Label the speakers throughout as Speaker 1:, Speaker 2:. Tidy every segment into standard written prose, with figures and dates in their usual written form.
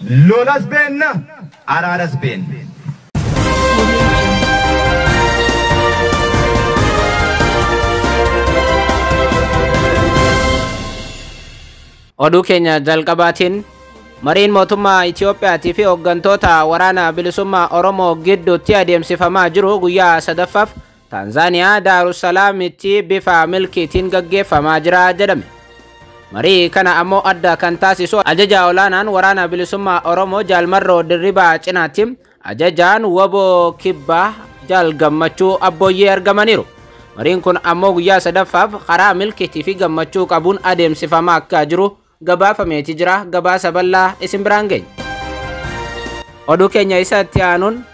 Speaker 1: Lolas beenna araaras been.
Speaker 2: Oduu keenya jalqabaatiin mariin mootummaa Itoophiyaa fi hooggantoota waraana bilisummaa Oromoo gidduutti adeemsifamaa jiru guyyaa sadaffaaf Tanzaaniyaa Daarussalaamitti bifa milkiitiin gaggeeffamaa jira jedhame. Marii kana ammoo adda kan taasisu ajaja olaanaan waraana bilisummaa Oromoo Jaalmarroo Dirribaa cinaatti ajajaan waboo kibbaa Jaal Gammachuu Abbooyyee argamaniiru. Mariin kun ammoo guyyaa sadaffaaf karaa milkiitii fi gammachuu qabuun adeemsifamaa akka jiru gabaafameeti jira. Gabaasa bal'aa isin biraan geenya. Oduu keenya isatti aanuun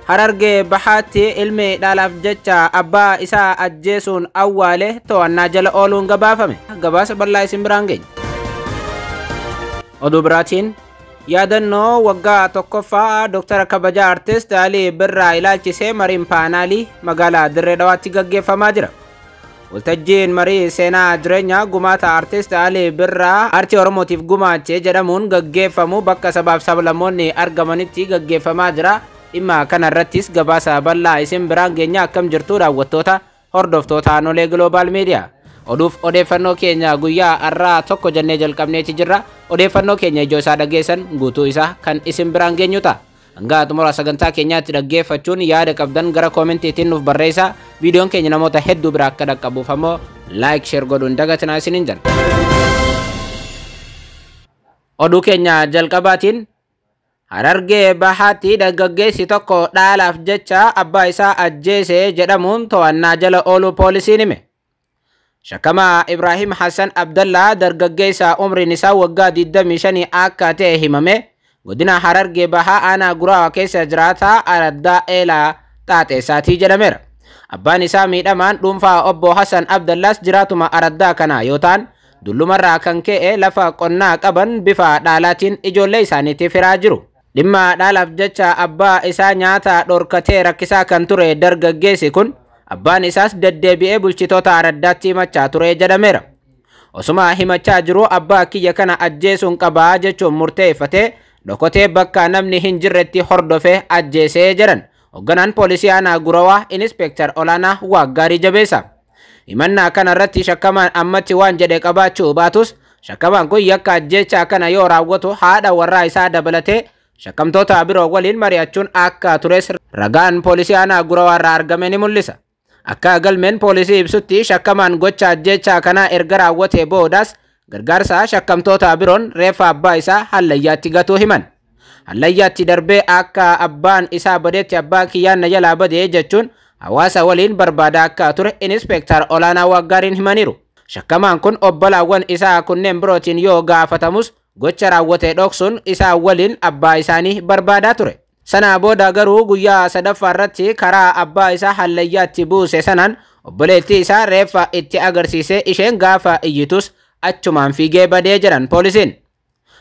Speaker 2: Harargee Bahaatti ilmi dhalaaf jecha abbaa isaa ajjeesuun awwaale to'annaa jala ooluun gabaafame. Gabaasa bal'aa isin biraan geenya. Oduu biraatiin yaadannoo waggaa tokkoffaa Dr. Kabajaa Artist Alii Birraa ilaalchisee mariin paanaalii magaalaa Dirree Dhawaatti gaggeeffamaa jira. Waltajjiin marii seenaa jireenyaa gumaata Artist Alii Birraa aartii Oromootiif gumaache jedhamuun gaggeeffamu bakka sabaaf sablammoonni argamanitti gaggeeffamaa jira. Dhimma kana irrattis gabaasa bal'aa isin biraan geenya. Akkam jirtu daawwattoota hordoftoota Anolee Global Media. Oduuf odeeffannoo keenya guyyaa har'aa tokko jennee jalqabneeti jirra. Odeeffannoo keenya ijoo isaa dhageessan guutuu isaa kan isin biraan geenyu ta'a. Hanga xumura sagantaa keenyaatti dhaggeeffachuun yaada qabdan gara koomentiitiin nuuf barreessaa. Viidiyoon keenya namoota hedduu bira akka dhaqqabuuf ammoo laayik sheer godhuun dagatinaa isiniin jedha. Oduu keenya jalqabaatiin Harargee Bahaatti dargaggeessi tokko dhalaaf jecha abbaa isaa ajjeese jedhamuun to'annaa jala ooluu poolisiin hime. Shakkamaa Ibrahim Hassan Abdallaa dargaggeessa umriin isaa waggaa 25 akka ta'e himame. Godina Harargee Bahaa aanaa Guraawaa keessa jiraata Araddaa Eelaa Xaaxeessaatii jedhameera. Abbaan isaa miidhamaan dhuunfaa obbo Hassan Abdallaas jiraatuma Araddaa kana yoo ta'an dullumarraa kan ka'e lafa qonnaa qaban bifa dhaalaatiin ijoollee isaaniitiif hiraa jiru. Dhimma dhalaaf jecha abbaa isaa nyaata dhorkatee rakkisaa kan ture dargaggeessi kun abbaan isaas deddeebi'ee bulchitoota Araddaatti himachaa ture jedhameera. Osuma himachaa jiru abbaa kiyya kana ajjeesuun qabaa jechuun murteeffatee dhokotee bakka namni hin jirretti hordofee ajjeesee jedhan hoogganaan poolisii aanaa Guraawaa Inspektar Olaanaa Waaggaarii Jabeessa. Himannaa kana irratti shakkamaan ammatti waan jedhe qabaachuu baatus shakkamaan kun yakka ajjeechaa kana yoo raawwatu haadha warraa isaa dabalatee shakkamtoota biroo waliin mari'achuun akka tures ragaan poolisii aanaa Guraawaa irraa argame ni mul'isa. Akka galmeen poolisii ibsutti shakkamaan gocha ajjeechaa kana erga raawwatee boodaas gargaarsa shakkamtoota biroon reeffa abbaa isaa hallayyaatti gatuu himan. Hallayyaatti darbee akka abbaan isaa badeetti abbaan kiyyaan na jalaa badee jechuun hawaasa waliin barbaada akka ture Inspektar Olaanaa Waaggaariin himaniiru. Shakkamaan kun obbolaawwan isaa kunneen birootiin yoo gaafatamus gocha raawwatee dhoksuun isaa waliin abbaa isaanii barbaadaa ture. Sana booda garuu guyyaa sadaffaa irratti karaa abbaa isaa hallayyaatti buuse sanaan obboleettii isaa reeffa itti agarsiisee isheen gaafa iyyitus achumaan fiigee badee jedhan poolisiin.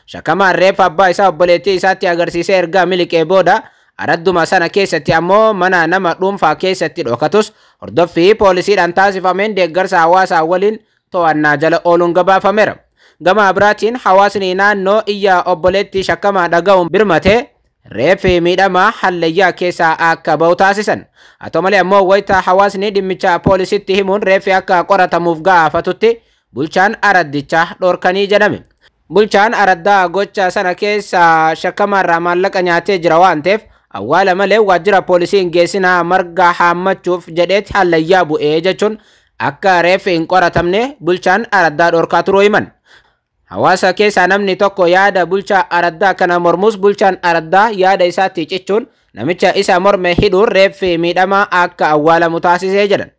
Speaker 2: Shakkamaan reeffa abbaa isaa obboleettii isaatti agarsiisee erga miliqee booda aradduma sana keessatti ammoo mana nama dhuunfaa keessatti dhokatus hordoffii poolisiidhaan taasifameen deeggarsa hawaasaa waliin to'annaa jala ooluun gabaafameera. Gama biraatiin hawaasni naannoo iyya obboleettii shakkamaa dhaga'uun birmatee reeffi miidhamaa hallayyaa keessaa akka ba'u taasisan. Haa ta'u malee ammoo wayita hawaasni dhimmicha poolisiitti himuun reeffi akka qoratamuuf gaafatutti bulchaan araddichaa dhorkanii jedhame. Bulchaan araddaa gocha sana keessa shakkamaarraa maallaqa nyaatee jira waan ta'eef awwaala malee waajjira poolisiin geessinaa marga haammachuuf jedheetti hallayyaa bu'ee jechuun akka reeffi hin qoratamne bulchaan araddaa dhorkaa turuu himan. Hawaasa keessaa namni tokko yaada bulchaa araddaa kana mormus bulchaan araddaa yaada isaatti cichuun namicha isa morme hidhuun reeffi miidhamaa akka awwaalamu taasisee jedhan.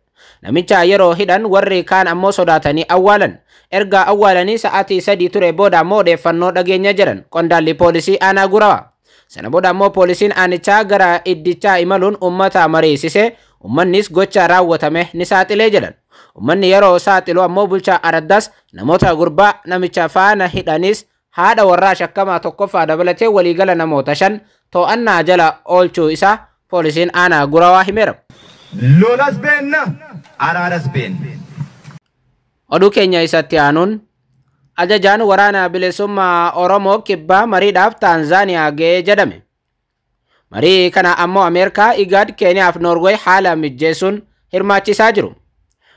Speaker 2: Namicha yeroo hidhan warri kaan ammoo sodaatanii awwaalan. Erga awwaalanii sa'aatii 3 ture booda ammoo odeeffannoo dhageenya jedhan qondaalli poolisii aanaa Guraawaa. Sana booda ammoo poolisiin aanichaa gara iddichaa imaluun uummata mariisisee uummannis gocha raawwatame ni saaxilee jedhan. Uummanni yeroo saaxilu ammoo bulchaa araddaas namoota gurbaa namicha faana hidhanis haadha warraa shakkamaa tokkoffaa dabalatee waliigala namoota 5 to'annaa jala oolchuu isaa poolisiin aanaa Guraawaa himeera.
Speaker 1: Lolas beenna araaras been.
Speaker 2: Oduu keenya isatti aanuun Ajajaan waraana bilisummaa Oromoo kibbaa mariidhaaf Taanzaaniyaa ga'ee jedhame. Marii kana ammoo Ameerikaa, IGAD, Keeniyaa fi Noorweey haala mijeessuun hirmaachisaa jiru.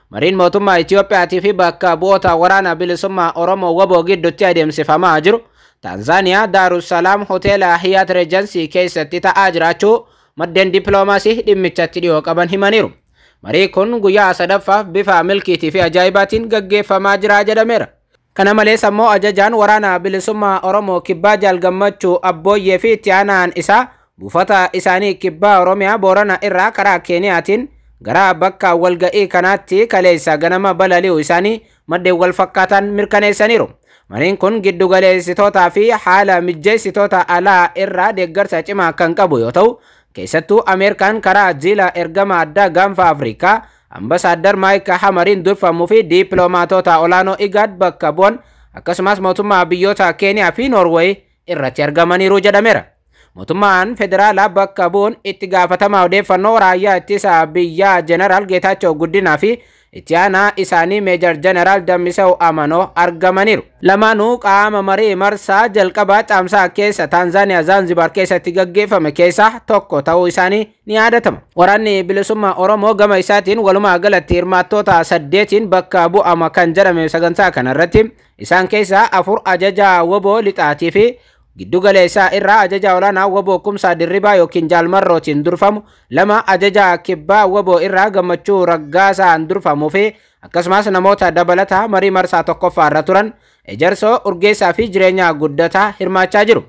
Speaker 2: Mariin mootummaa Itiyoophiyaatii fi bakka bu'oota waraana bilisummaa Oromoo WBO gidduutti adeemsifamaa jiru Taanzaaniyaa Daarussalaam hoteela Hyatt Regency keessatti ta'aa jiraachuu maddeen dippiloomaasii dhimmichatti dhiyoo qaban himaniiru. Marii kun guyyaa sadaffaaf bifa milkiitii fi ajaa'ibaatiin gaggeeffamaa jira jedhameera. Kana malees ammoo ajajaan waraana bilisummaa Oromoo kibbaa Jaal Gammachuu Abbooyyee fi itti aanaan isaa buufata isaanii kibbaa Oromiyaa Boorana irraa karaa Keeniyaatiin gara bakka walga'ii kanaatti kaleessa ganama balali'uu isaanii maddeen wal fakkaatan mirkaneessaniiru. Mariin kun giddu galeessitootaa fi haala mijeessitoota alaa irraa deeggarsa cimaa kan qabu yoo ta'u, keessattuu Ameerikaan karaa jila ergama addaa gaanfa Afrikaa Ambasaaddar Maayik Hamariin durfamuu fi dippiloomaatota olaanoo IGAD bakka bu'an akkasumas mootummaa biyyoota Keeniyaa fi Noorweey irratti argamaniiru jedhameera. Mootummaan federaalaa bakka bu'uun itti gaafatamaa odeeffannoo raayyaa ittisa biyyaa Jeneraal Geetaachoo Guddinaa fi itti aanaa isaanii Meejar Jeneraal Dammisew Amanoo argamaniiru. Lamaanuu qaama marii marsaa jalqabaa caamsaa keessa Taanzaaniyaa Zaanzibaar keessatti gaggeeffame keessaa tokko ta'uu isaanii ni yaadatama. Waraanni bilisummaa Oromoo gama isaatiin walumaa galatti hirmaattoota 8 bakka bu'ama kan jedhame sagantaa kanarratti isaan keessaa 4 ajajaa WBO lixaatii fi giddu galeessaa irraa ajajaa olaanaa WBO Kumsaa Dirribaa yookiin Jaalmarrootiin durfamu, 2 ajajaa kibbaa WBO irraa Gammachuu Raggaasaan durfamuu fi akkasumas namoota dabalataa marii marsaa tokkoffaa irra turan Ejersoo Urgeessaa fi Jireenyaa Guddataa hirmaachaa jiru.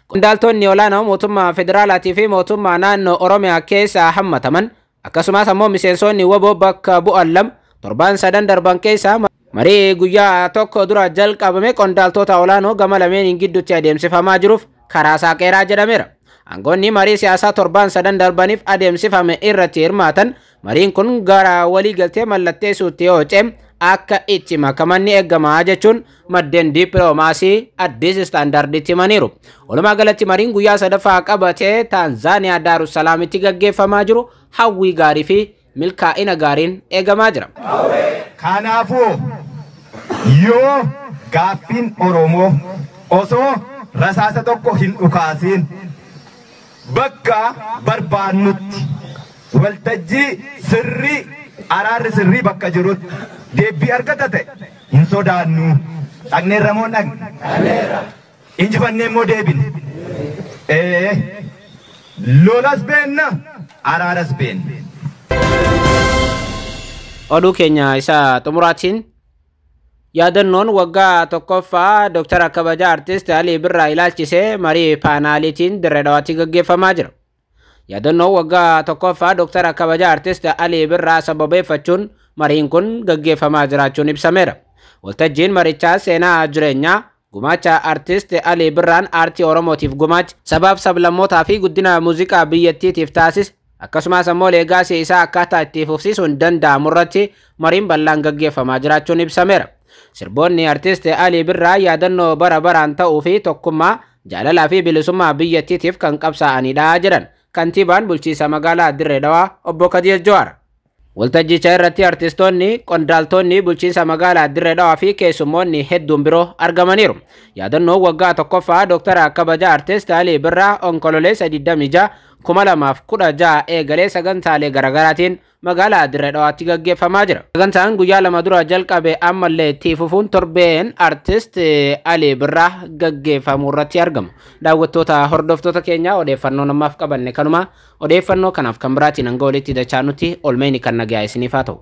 Speaker 2: Qondaaltonni olaanoo mootummaa federaalaatii fi mootummaa naannoo Oromiyaa keessaa hammataman akkasumas ammoo miseensonni WBO bakka bu'an 2 torban 3 darban keessaa marii guyyaa tokko dura jalqabame qondaaltota olaanoo gama lameeniin gidduutti adeemsifamaa jiruuf karaa saaqeeraa jedhameera. Aangoonni marii siyaasaa torban 3 darbaniif adeemsifame irratti hirmaatan mariin kun gara waliigaltee mallatteessuutti yoo ce'e akka itti makaman ni eegama jechuun maddeen dippiloomaasii Addis Istaandarditti himaniiru. Walumaa galatti mariin guyyaa sadaffaa qabatee Taanzaaniyaa Daarussalaamitti gaggeeffamaa jiru hawwii gaarii fi milkaa'ina gaariin eegamaa jira.
Speaker 1: Kanaafuu yoo gaaffiin Oromoo osoo rasaasa tokko hin dhukaasiin bakka barbaannutti waltajjii sirrii araarri sirrii bakka jirutti deebii argata ta'e hin sodaannu. Dhaqneerra moo dhaqne? Injifannee immoo deebine. Lolas beenna araaras beenna.
Speaker 2: Oduu keenya isa xumuraatiin yaadannoon waggaa tokkoffaa Dr. Kabajaa Artist Alii Birraa ilaalchisee marii paanaaliitiin Dirree Dhawaatti gaggeeffamaa jira. Yaadannoon waggaa tokkoffaa Dr. Kabajaa Artist Alii Birraa sababeeffachuun mariin kun gaggeeffamaa jiraachuun ibsameera. Waltajjiin marichaa seenaa jireenyaa gumaacha Artist Alii Birraan aartii Oromootiif gumaacha sabaaf sablammootaa fi guddina muuziqaa biyyattiitiif taasise akkasumas ammoo leegaasii isaa akkaataa itti fufsiisuun danda'amu irratti mariin bal'aan gaggeeffamaa jiraachuun ibsameera. Sirboonni Artist Alii Birraa yaadannoo bara baraan ta'uu fi tokkummaa jaalalaa fi bilisummaa biyyattiitiif kan qabsaa'anidha jedhan kantiibaan bulchiinsa magaalaa Dirree Dhawaa obbo Kadiir Jowaar. Waltajjicha irratti artistoonni, qondaaltonni bulchiinsa magaalaa Dirree Dhawaa fi keessummoonni hedduun biroo argamaniiru. Yaadannoo waggaa tokkoffaa Dr. Kabajaa Artist Alii Birraa onkololeessa 26 2016 eegalee sagantaalee garaagaraatiin magaalaa Dirree Dhawaatti gaggeeffamaa jira. Sagantaan guyyaa 2 dura jalqabe ammallee itti fufuun torbeen Artist Alii Birraa gaggeeffamu irratti argamu. Daawwattoota hordoftoota keenya odeeffannoo namaaf qabanne kanuma. Odeeffannoo kanaaf kan biraatiin hanga walitti dachaanutti olmeeni kan nagaa isiniif haa ta'u.